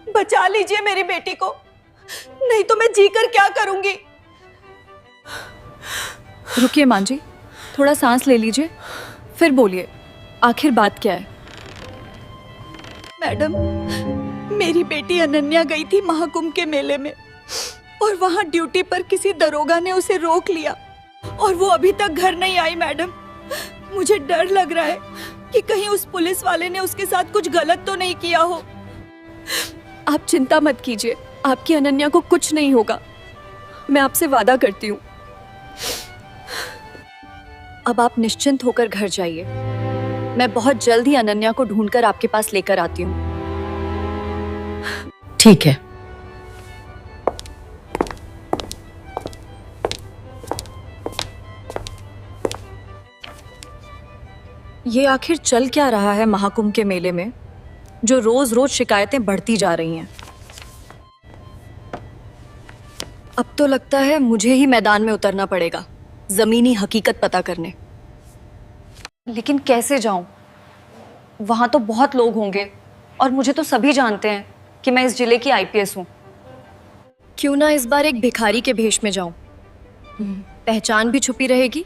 बचा लीजिए मेरी बेटी को, नहीं तो मैं जीकर क्या करूंगी। रुकिए मां जी, थोड़ा सांस ले लीजिए, फिर बोलिए आखिर बात क्या है। मैडम, मेरी बेटी अनन्या गई थी महाकुंभ के मेले में और वहां ड्यूटी पर किसी दरोगा ने उसे रोक लिया और वो अभी तक घर नहीं आई। मैडम, मुझे डर लग रहा है कि कहीं उस पुलिस वाले ने उसके साथ कुछ गलत तो नहीं किया हो। आप चिंता मत कीजिए, आपकी अनन्या को कुछ नहीं होगा, मैं आपसे वादा करती हूँ। अब आप निश्चिंत होकर घर जाइए, मैं बहुत जल्द ही अनन्या को ढूंढकर आपके पास लेकर आती हूँ। ठीक है। ये आखिर चल क्या रहा है महाकुंभ के मेले में, जो रोज रोज शिकायतें बढ़ती जा रही हैं। अब तो लगता है मुझे ही मैदान में उतरना पड़ेगा, जमीनी हकीकत पता करने। लेकिन कैसे जाऊं? वहां तो बहुत लोग होंगे और मुझे तो सभी जानते हैं कि मैं इस जिले की आईपीएस हूं। क्यों ना इस बार एक भिखारी के भेष में जाऊं, पहचान भी छुपी रहेगी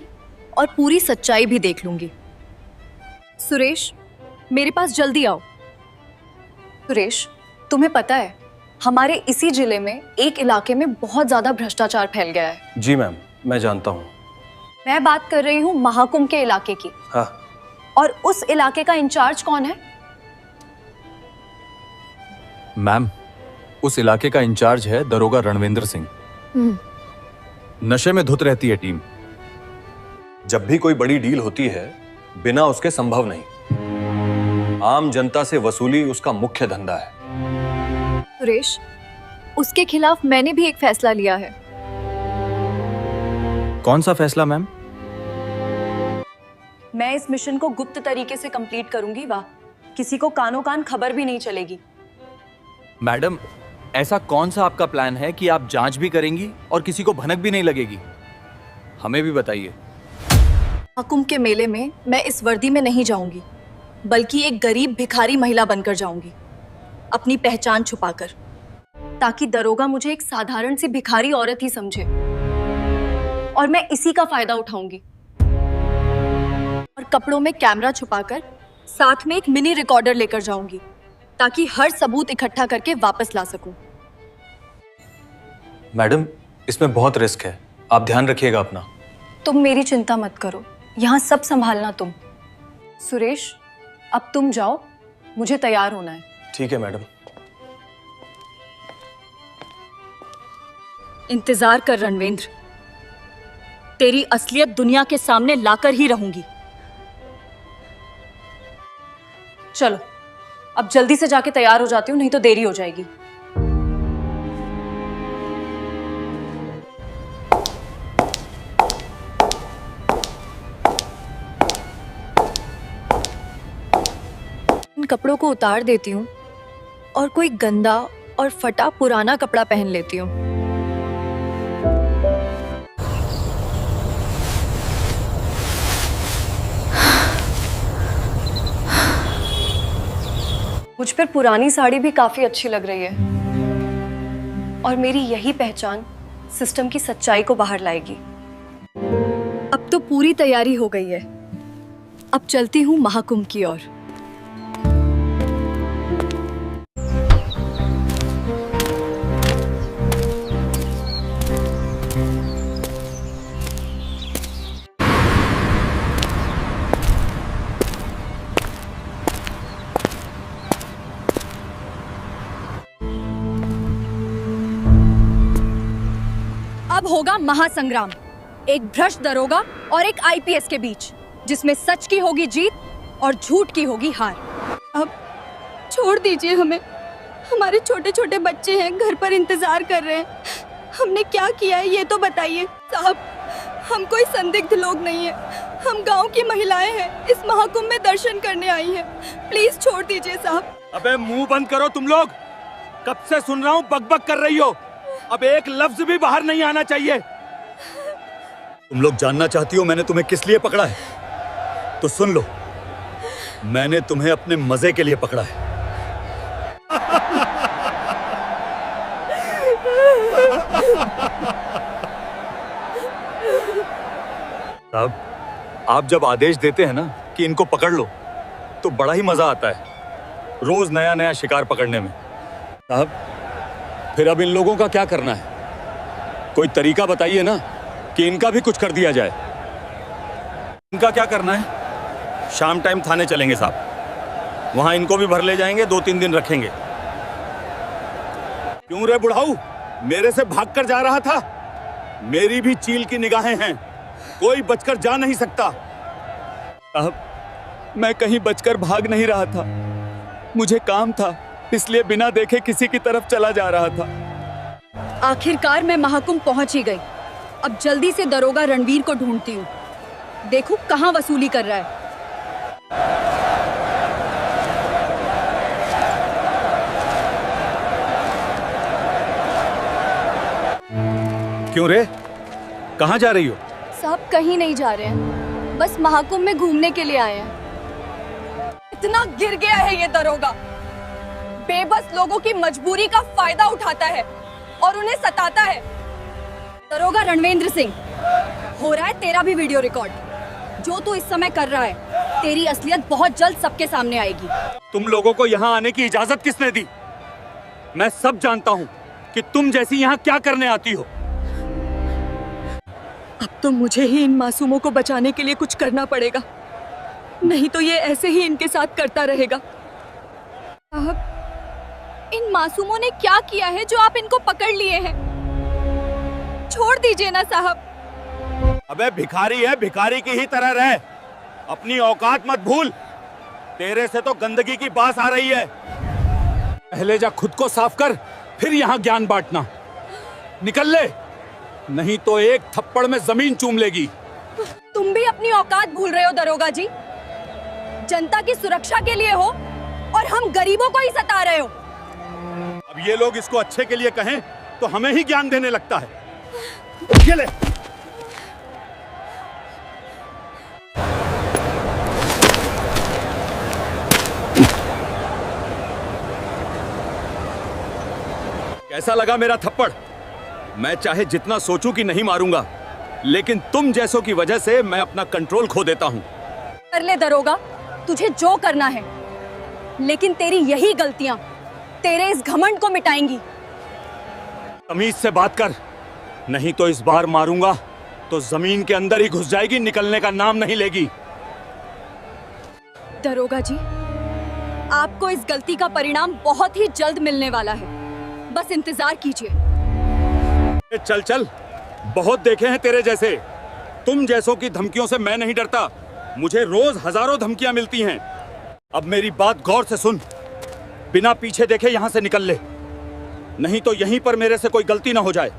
और पूरी सच्चाई भी देख लूंगी। सुरेश, मेरे पास जल्दी आओ। सुरेश, तुम्हें पता है हमारे इसी जिले में एक इलाके में बहुत ज्यादा भ्रष्टाचार फैल गया है। जी मैम, मैं जानता हूँ। मैं बात कर रही हूँ महाकुंभ के इलाके की। हाँ। और उस इलाके का इंचार्ज कौन है? मैम, उस इलाके का इंचार्ज है दरोगा रणविंद्र सिंह। नशे में धुत रहती है टीम। जब भी कोई बड़ी डील होती है बिना उसके संभव नहीं। आम जनता से वसूली उसका मुख्य धंधा है। सुरेश, उसके खिलाफ मैंने भी एक फैसला लिया है। कौन सा फैसला मैम? मैं इस मिशन को गुप्त तरीके से कंप्लीट करूंगी। वाह, किसी को कानो कान खबर भी नहीं चलेगी। मैडम, ऐसा कौन सा आपका प्लान है कि आप जांच भी करेंगी और किसी को भनक भी नहीं लगेगी? हमें भी बताइए। महाकुंभ के मेले में मैं इस वर्दी में नहीं जाऊंगी, बल्कि एक गरीब भिखारी महिला बनकर जाऊंगी, अपनी पहचान छुपाकर, ताकि दरोगा मुझे एक साधारण सी भिखारी औरत ही समझे। और मैं इसी का फायदा उठाऊंगी और कपड़ों में कैमरा छुपाकर साथ में एक मिनी रिकॉर्डर लेकर जाऊंगी, ताकि हर सबूत इकट्ठा करके वापस ला सकूं। मैडम, इसमें बहुत रिस्क है, आप ध्यान रखिएगा अपना। तुम मेरी चिंता मत करो, यहाँ सब संभालना तुम। सुरेश, अब तुम जाओ, मुझे तैयार होना है। ठीक है मैडम। इंतजार कर रणवेंद्र, तेरी असलियत दुनिया के सामने लाकर ही रहूंगी। चलो, अब जल्दी से जाके तैयार हो जाती हूँ, नहीं तो देरी हो जाएगी। इन कपड़ों को उतार देती हूँ और कोई गंदा और फटा पुराना कपड़ा पहन लेती हूँ। मुझ पर पुरानी साड़ी भी काफी अच्छी लग रही है और मेरी यही पहचान सिस्टम की सच्चाई को बाहर लाएगी। अब तो पूरी तैयारी हो गई है, अब चलती हूँ महाकुंभ की ओर। अब होगा महासंग्राम, एक भ्रष्ट दरोगा और एक आईपीएस के बीच, जिसमें सच की होगी जीत और झूठ की होगी हार। अब छोड़ दीजिए हमें, हमारे छोटे छोटे बच्चे हैं, घर पर इंतजार कर रहे हैं। हमने क्या किया है ये तो बताइए। साहब, हम कोई संदिग्ध लोग नहीं है, हम गांव की महिलाएं हैं, इस महाकुंभ में दर्शन करने आई हैं। प्लीज छोड़ दीजिए साहब। अबे मुंह बंद करो तुम लोग, कब से सुन रहा हूँ बकबक कर रही हो, अब एक लफ्ज भी बाहर नहीं आना चाहिए। तुम लोग जानना चाहती हो मैंने तुम्हें किस लिए पकड़ा है? तो सुन लो, मैंने तुम्हें अपने मजे के लिए पकड़ा है। साहब, आप जब आदेश देते हैं ना कि इनको पकड़ लो, तो बड़ा ही मजा आता है रोज नया नया शिकार पकड़ने में। साहब, फिर अब इन लोगों का क्या करना है? कोई तरीका बताइए ना कि इनका भी कुछ कर दिया जाए। इनका क्या करना है? शाम टाइम थाने चलेंगे साहब, वहां इनको भी भर ले जाएंगे, 2-3 दिन रखेंगे। क्यों रे बुढ़ाऊ, मेरे से भागकर जा रहा था? मेरी भी चील की निगाहें हैं, कोई बचकर जा नहीं सकता। साहब, मैं कहीं बचकर भाग नहीं रहा था, मुझे काम था, इसलिए बिना देखे किसी की तरफ चला जा रहा था। आखिरकार मैं महाकुंभ पहुंच ही गई। अब जल्दी से दरोगा रणवीर को ढूंढती हूँ। देखो कहाँ वसूली कर रहा है। क्यों रे, कहाँ जा रही हो? साहब कहीं नहीं जा रहे हैं, बस महाकुंभ में घूमने के लिए आए हैं। इतना गिर गया है ये दरोगा, बेबस लोगों की मजबूरी का फायदा उठाता है और उन्हें सताता है। दरोगा रणवेंद्र सिंह, हो रहा है तेरा भी वीडियो रिकॉर्ड। जो तू इस समय कर रहा है, तेरी असलियत बहुत जल्द सबके सामने आएगी। तुम लोगों को यहाँ आने की इजाजत किसने दी? मैं सब जानता हूँ कि तुम जैसी यहाँ क्या करने आती हो। अब तो मुझे ही इन मासूमों को बचाने के लिए कुछ करना पड़ेगा, नहीं तो ये ऐसे ही इनके साथ करता रहेगा। साहब, इन मासूमों ने क्या किया है जो आप इनको पकड़ लिए हैं? छोड़ दीजिए ना साहब। अबे भिखारी है, भिखारी की ही तरह रह, अपनी औकात मत भूल। तेरे से तो गंदगी की बास आ रही है। पहले जा खुद को साफ कर, फिर यहाँ ज्ञान बांटना। निकल ले, नहीं तो एक थप्पड़ में जमीन चूम लेगी। तुम भी अपनी औकात भूल रहे हो दरोगा जी। जनता की सुरक्षा के लिए हो और हम गरीबों को ही सता रहे हो। अब ये लोग इसको अच्छे के लिए कहें तो हमें ही ज्ञान देने लगता है। ये ले। कैसा लगा मेरा थप्पड़? मैं चाहे जितना सोचूं कि नहीं मारूंगा, लेकिन तुम जैसों की वजह से मैं अपना कंट्रोल खो देता हूं। कर ले दरोगा, तुझे जो करना है, लेकिन तेरी यही गलतियां तेरे इस घमंड को मिटाएंगी। तमीज से बात कर, नहीं तो इस बार मारूंगा तो जमीन के अंदर ही घुस जाएगी, निकलने का नाम नहीं लेगी। दरोगा जी, आपको इस गलती का परिणाम बहुत ही जल्द मिलने वाला है, बस इंतजार कीजिए। चल चल, बहुत देखे हैं तेरे जैसे। तुम जैसों की धमकियों से मैं नहीं डरता, मुझे रोज हजारों धमकियां मिलती हैं। अब मेरी बात गौर से सुन, बिना पीछे देखे यहां से निकल ले, नहीं तो यहीं पर मेरे से कोई गलती ना हो जाए।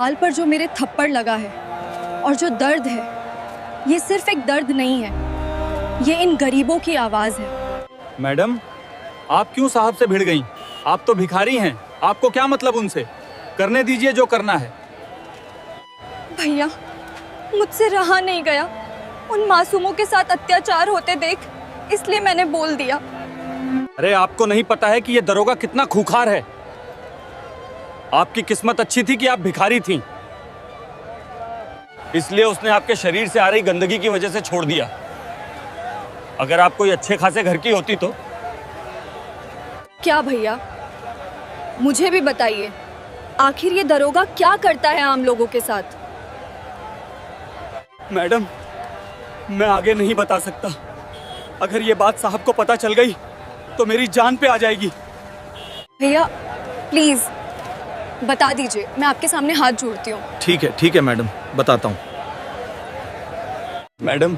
हाल पर जो मेरे थप्पड़ लगा है और जो दर्द है, ये सिर्फ एक दर्द नहीं है, ये इन गरीबों की आवाज है। मैडम, आप क्यों साहब से भिड़ गईं? आप तो भिखारी हैं, आपको क्या मतलब उनसे? करने दीजिए जो करना है। भैया, मुझसे रहा नहीं गया उन मासूमों के साथ अत्याचार होते देख, इसलिए मैंने बोल दिया। अरे आपको नहीं पता है कि ये दरोगा कितना खूंखार है? आपकी किस्मत अच्छी थी कि आप भिखारी थीं, इसलिए उसने आपके शरीर से आ रही गंदगी की वजह से छोड़ दिया। अगर आप कोई अच्छे खासे घर की होती तो। क्या भैया, मुझे भी बताइए, आखिर ये दरोगा क्या करता है आम लोगों के साथ? मैडम, मैं आगे नहीं बता सकता। अगर ये बात साहब को पता चल गई तो मेरी जान पे आ जाएगी। भैया प्लीज बता दीजिए, मैं आपके सामने हाथ जोड़ती हूँ। ठीक है मैडम, बताता हूँ। मैडम,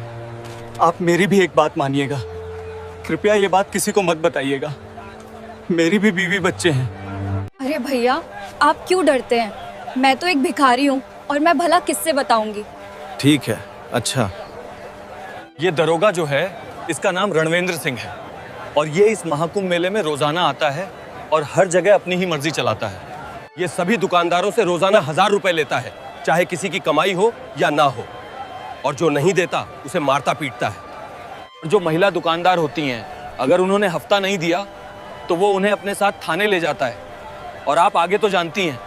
आप मेरी भी एक बात मानिएगा, कृपया ये बात किसी को मत बताइएगा। मेरी भी बीवी बच्चे हैं। अरे भैया, आप क्यों डरते हैं? मैं तो एक भिखारी हूँ और मैं भला किससे बताऊंगी? ठीक है, अच्छा। ये दरोगा जो है, इसका नाम रणवेंद्र सिंह है और ये इस महाकुंभ मेले में रोजाना आता है और हर जगह अपनी ही मर्जी चलाता है। ये सभी दुकानदारों से रोजाना 1000 रुपए लेता है, चाहे किसी की कमाई हो या ना हो, और जो नहीं देता उसे मारता पीटता है। जो महिला दुकानदार होती हैं, अगर उन्होंने हफ्ता नहीं दिया तो वो उन्हें अपने साथ थाने ले जाता है। और आप आगे तो जानती हैं।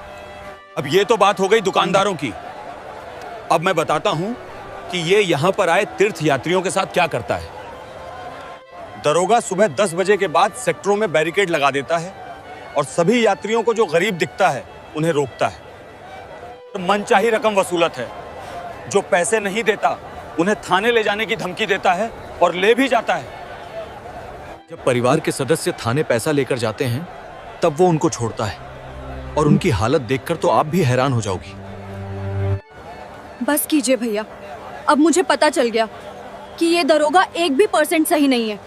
अब ये तो बात हो गई दुकानदारों की। अब मैं बताता हूं कि ये यहां पर आए तीर्थ यात्रियों के साथ क्या करता है। दरोगा सुबह 10 बजे के बाद सेक्टरों में बैरिकेड लगा देता है और सभी यात्रियों को जो गरीब दिखता है उन्हें रोकता है। मनचाही रकम वसूलत है। जो पैसे नहीं देता उन्हें थाने ले जाने की धमकी देता है और ले भी जाता है। जब परिवार के सदस्य थाने पैसा लेकर जाते हैं तब वो उनको छोड़ता है और उनकी हालत देखकर तो आप भी हैरान हो जाओगी। बस कीजिए भैया, अब मुझे पता चल गया कि ये दरोगा 1% सही नहीं है।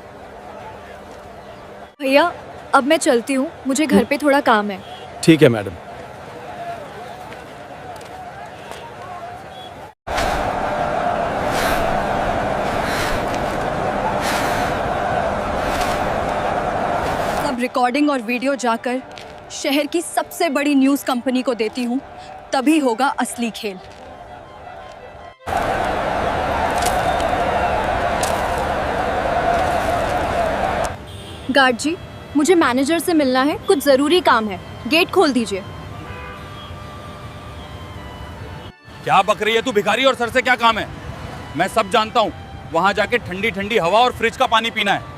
भैया अब मैं चलती हूँ, मुझे घर पे थोड़ा काम है। ठीक है मैडम। सब रिकॉर्डिंग और वीडियो जाकर शहर की सबसे बड़ी न्यूज़ कंपनी को देती हूँ, तभी होगा असली खेल। गार्ड जी, मुझे मैनेजर से मिलना है, कुछ जरूरी काम है। गेट खोल दीजिए। क्या बक रही है तू भिखारी, और सर से क्या काम है? मैं सब जानता हूं। वहां जाके ठंडी ठंडी हवा और फ्रिज का पानी पीना है।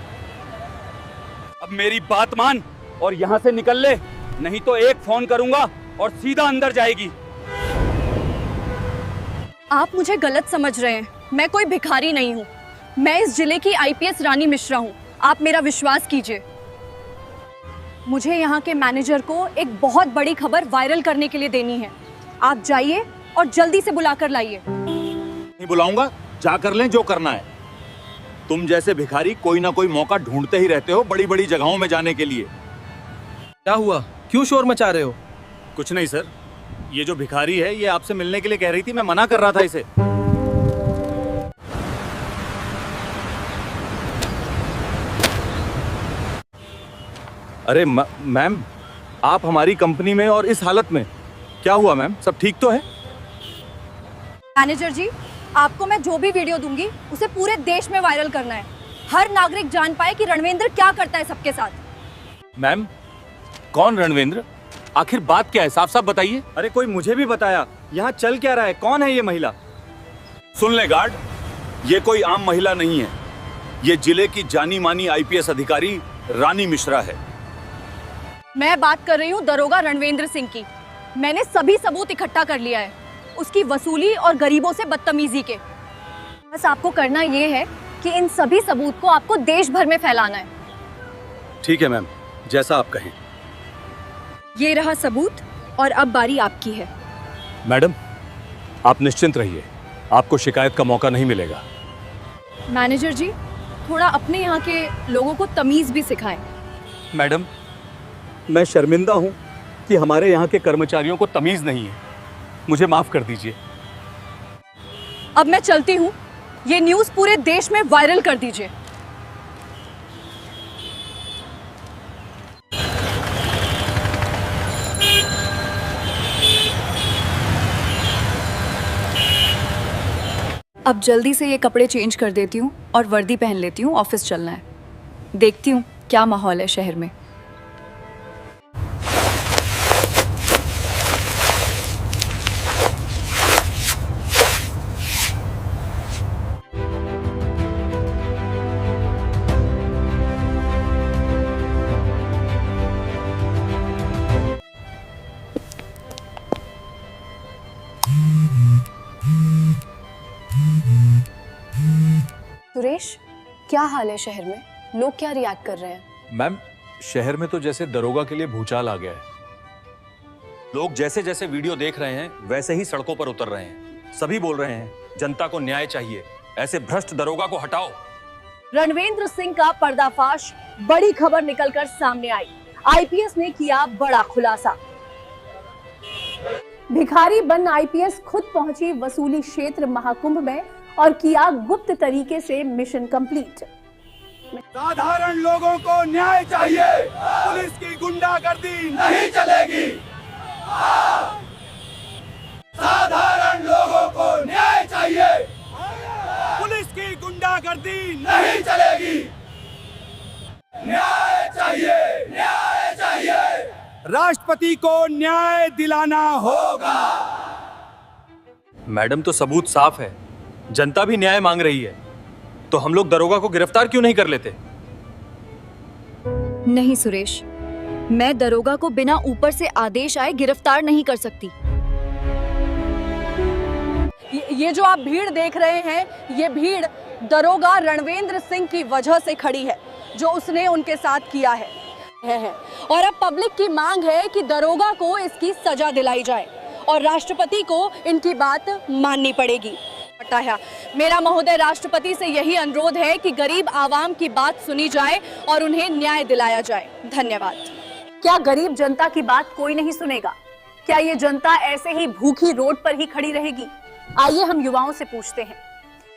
अब मेरी बात मान और यहां से निकल ले, नहीं तो एक फोन करूंगा और सीधा अंदर जाएगी। आप मुझे गलत समझ रहे हैं। मैं कोई भिखारी नहीं हूँ। मैं इस जिले की IPS रानी मिश्रा हूँ। आप मेरा विश्वास कीजिए। मुझे यहाँ के मैनेजर को एक बहुत बड़ी खबर वायरल करने के लिए देनी है। आप जाइए और जल्दी से बुलाकर लाइए। नहीं बुलाऊंगा, जाकर लें जो करना है। तुम जैसे भिखारी कोई ना कोई मौका ढूंढते ही रहते हो बड़ी बड़ी जगहों में जाने के लिए। क्या हुआ, क्यों शोर मचा रहे हो? कुछ नहीं सर, ये जो भिखारी है ये आपसे मिलने के लिए कह रही थी, मैं मना कर रहा था इसे। अरे मैम, आप हमारी कंपनी में और इस हालत में, क्या हुआ मैम? सब ठीक तो है? मैनेजर जी, आपको मैं जो भी वीडियो दूंगी उसे पूरे देश में वायरल करना है। हर नागरिक जान पाए कि रणवेंद्र क्या करता है सबके साथ। मैम, कौन रणवेंद्र? आखिर बात क्या है, साफ साफ बताइए। अरे कोई मुझे भी बताया, यहाँ चल क्या रहा है? कौन है ये महिला? सुन ले गार्ड, ये कोई आम महिला नहीं है। ये जिले की जानी मानी IPS अधिकारी रानी मिश्रा है। मैं बात कर रही हूँ दरोगा रणवेंद्र सिंह की। मैंने सभी सबूत इकट्ठा कर लिया है, उसकी वसूली और गरीबों से बदतमीजी के। बस आपको करना ये है कि इन सभी सबूत को आपको देश भर में फैलाना है। ठीक है मैम, जैसा आप कहें। ये रहा सबूत और अब बारी आपकी है। मैडम, आप निश्चिंत रहिए, आपको शिकायत का मौका नहीं मिलेगा। मैनेजर जी, थोड़ा अपने यहाँ के लोगों को तमीज भी सिखाएं। मैडम, मैं शर्मिंदा हूँ कि हमारे यहाँ के कर्मचारियों को तमीज नहीं है। मुझे माफ कर दीजिए। अब मैं चलती हूँ, ये न्यूज़ पूरे देश में वायरल कर दीजिए। अब जल्दी से ये कपड़े चेंज कर देती हूँ और वर्दी पहन लेती हूँ, ऑफिस चलना है। देखती हूँ क्या माहौल है शहर में। सुरेश, क्या हाल है शहर में? लोग क्या रिएक्ट कर रहे हैं? मैम, शहर में तो जैसे दरोगा के लिए भूचाल आ गया है। लोग जैसे जैसे वीडियो देख रहे हैं वैसे ही सड़कों पर उतर रहे हैं। सभी बोल रहे हैं जनता को न्याय चाहिए, ऐसे भ्रष्ट दरोगा को हटाओ। रणवेंद्र सिंह का पर्दाफाश, बड़ी खबर निकलकर सामने आई। IPS ने किया बड़ा खुलासा। भिखारी बन IPS खुद पहुंची वसूली क्षेत्र महाकुंभ में और किया गुप्त तरीके से मिशन कंप्लीट। साधारण लोगों को न्याय चाहिए, पुलिस की गुंडागर्दी नहीं चलेगी। साधारण लोगों को न्याय चाहिए, पुलिस की गुंडागर्दी नहीं चलेगी। न्याय चाहिए, न्याय। राष्ट्रपति को न्याय दिलाना होगा। मैडम, तो सबूत साफ है, जनता भी न्याय मांग रही है, तो हम लोग दरोगा को गिरफ्तार क्यों नहीं कर लेते? नहीं सुरेश, मैं दरोगा को बिना ऊपर से आदेश आए गिरफ्तार नहीं कर सकती। ये जो आप भीड़ देख रहे हैं, ये भीड़ दरोगा रणवेंद्र सिंह की वजह से खड़ी है, जो उसने उनके साथ किया है। और अब पब्लिक की मांग है कि दरोगा को इसकी सजा दिलाई जाए और राष्ट्रपति को इनकी बात माननी पड़ेगी। मेरा महोदय राष्ट्रपति से यही अनुरोध है कि गरीब आवाम की बात सुनी जाए और उन्हें न्याय दिलाया जाए। धन्यवाद। क्या गरीब जनता की बात कोई नहीं सुनेगा? क्या ये जनता ऐसे ही भूखी रोड पर ही खड़ी रहेगी? आइए हम युवाओं से पूछते हैं।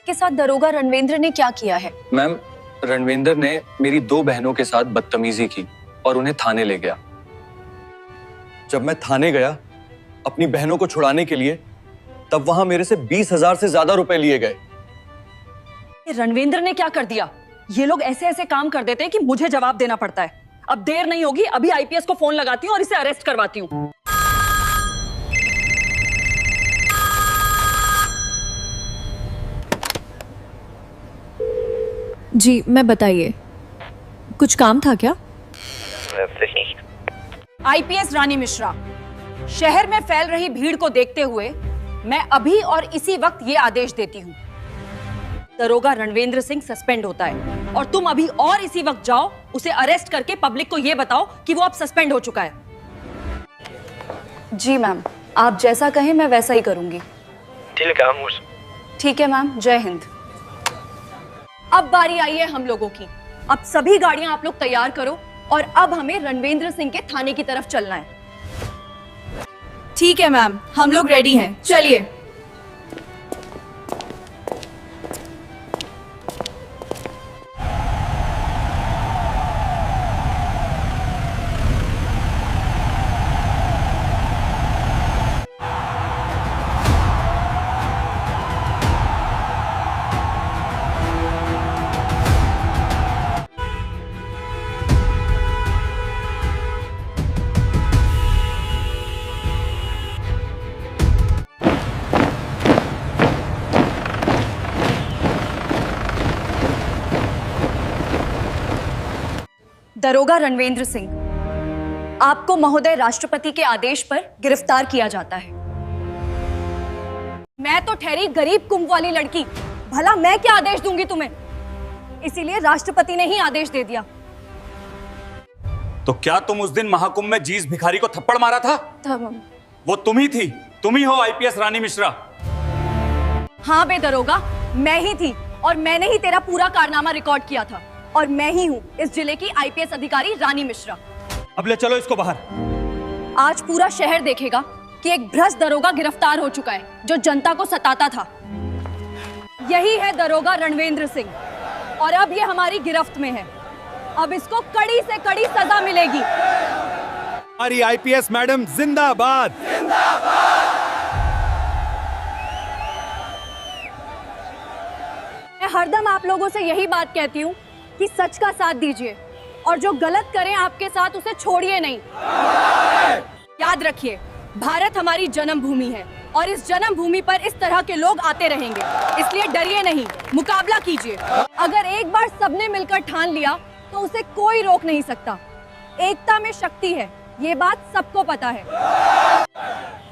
के साथ दरोगा रणवेंद्र ने क्या किया है? मैम, रणवेंद्र ने मेरी 2 बहनों के साथ बदतमीजी की और उन्हें थाने ले गया। जब मैं थाने गया अपनी बहनों को छुड़ाने के लिए, तब वहां मेरे से 20,000 से ज्यादा रुपए लिए गए। रणवेंद्र ने क्या कर दिया? ये लोग ऐसे ऐसे काम कर देते हैं कि मुझे जवाब देना पड़ता है। अब देर नहीं होगी, अभी आईपीएस को फोन लगाती हूँ और इसे अरेस्ट करवाती हूँ। जी मैं बताइए, कुछ काम था क्या? आईपीएस रानी मिश्रा, शहर में फैल रही भीड़ को देखते हुए मैं अभी और इसी वक्त ये आदेश देती हूँ, दरोगा रणवेंद्र सिंह सस्पेंड होता है और तुम अभी और इसी वक्त जाओ, उसे अरेस्ट करके पब्लिक को ये बताओ कि वो अब सस्पेंड हो चुका है। जी मैम, आप जैसा कहें मैं वैसा ही करूंगी। ठीक है मैम, जय हिंद। अब बारी आई है हम लोगों की। अब सभी गाड़ियां आप लोग तैयार करो और अब हमें रणवेंद्र सिंह के थाने की तरफ चलना है। ठीक है मैम, हम लोग रेडी हैं, चलिए। दरोगा रणवेंद्र सिंह, आपको महोदय राष्ट्रपति के आदेश पर गिरफ्तार किया जाता है। मैं तो ठहरी गरीब कुंभ वाली लड़की, भला मैं क्या आदेश दूंगी तुम्हें? इसीलिए राष्ट्रपति ने ही आदेश दे दिया। तो क्या तुम उस दिन महाकुंभ में जीस भिखारी को थप्पड़ मारा था? वो तुम ही थी, तुम ही हो आईपीएस रानी मिश्रा। हाँ बे दरोगा, मैं ही थी और मैंने ही तेरा पूरा कारनामा रिकॉर्ड किया था और मैं ही हूँ इस जिले की आईपीएस अधिकारी रानी मिश्रा। अब ले चलो इसको बाहर। आज पूरा शहर देखेगा कि एक भ्रष्ट दरोगा गिरफ्तार हो चुका है जो जनता को सताता था। यही है दरोगा रणवेंद्र सिंह और अब ये हमारी गिरफ्त में है। अब इसको कड़ी से कड़ी सजा मिलेगी। हमारी आईपीएस मैडम जिंदाबाद। मैं हरदम आप लोगों से यही बात कहती हूँ कि सच का साथ दीजिए और जो गलत करें आपके साथ उसे छोड़िए नहीं। याद रखिए, भारत हमारी जन्मभूमि है और इस जन्मभूमि पर इस तरह के लोग आते रहेंगे, इसलिए डरिए नहीं, मुकाबला कीजिए। अगर एक बार सबने मिलकर ठान लिया तो उसे कोई रोक नहीं सकता। एकता में शक्ति है, ये बात सबको पता है।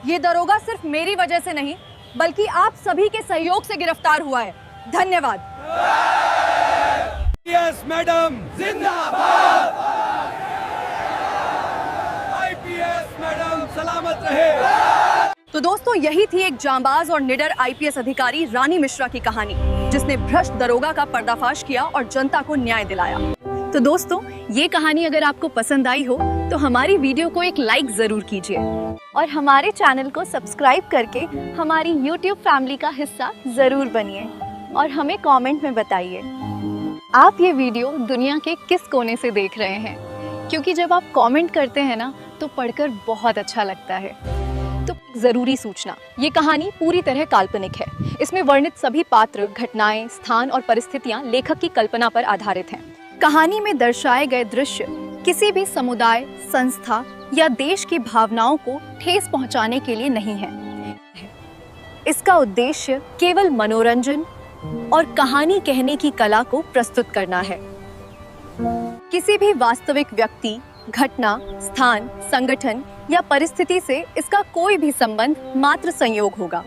ये दरोगा सिर्फ मेरी वजह से नहीं बल्कि आप सभी के सहयोग से गिरफ्तार हुआ है। धन्यवाद। आईपीएस मैडम जिंदाबाद। आईपीएस मैडम सलामत रहे। तो दोस्तों, यही थी एक जांबाज और निडर आईपीएस अधिकारी रानी मिश्रा की कहानी, जिसने भ्रष्ट दरोगा का पर्दाफाश किया और जनता को न्याय दिलाया। तो दोस्तों, ये कहानी अगर आपको पसंद आई हो तो हमारी वीडियो को एक लाइक जरूर कीजिए और हमारे चैनल को सब्सक्राइब करके हमारी YouTube फैमिली का हिस्सा जरूर बनिए और हमें कमेंट में बताइए आप ये वीडियो दुनिया के किस कोने से देख रहे हैं, क्योंकि जब आप कमेंट करते हैं ना तो पढ़कर बहुत अच्छा लगता है। तो जरूरी सूचना, ये कहानी पूरी तरह काल्पनिक है। इसमें वर्णित सभी पात्र, घटनाएं, स्थान और परिस्थितियां लेखक की कल्पना पर आधारित हैं। कहानी में दर्शाए गए दृश्य किसी भी समुदाय, संस्था या देश की भावनाओं को ठेस पहुंचाने के लिए नहीं है। इसका उद्देश्य केवल मनोरंजन और कहानी कहने की कला को प्रस्तुत करना है। किसी भी वास्तविक व्यक्ति, घटना, स्थान, संगठन या परिस्थिति से इसका कोई भी संबंध मात्र संयोग होगा।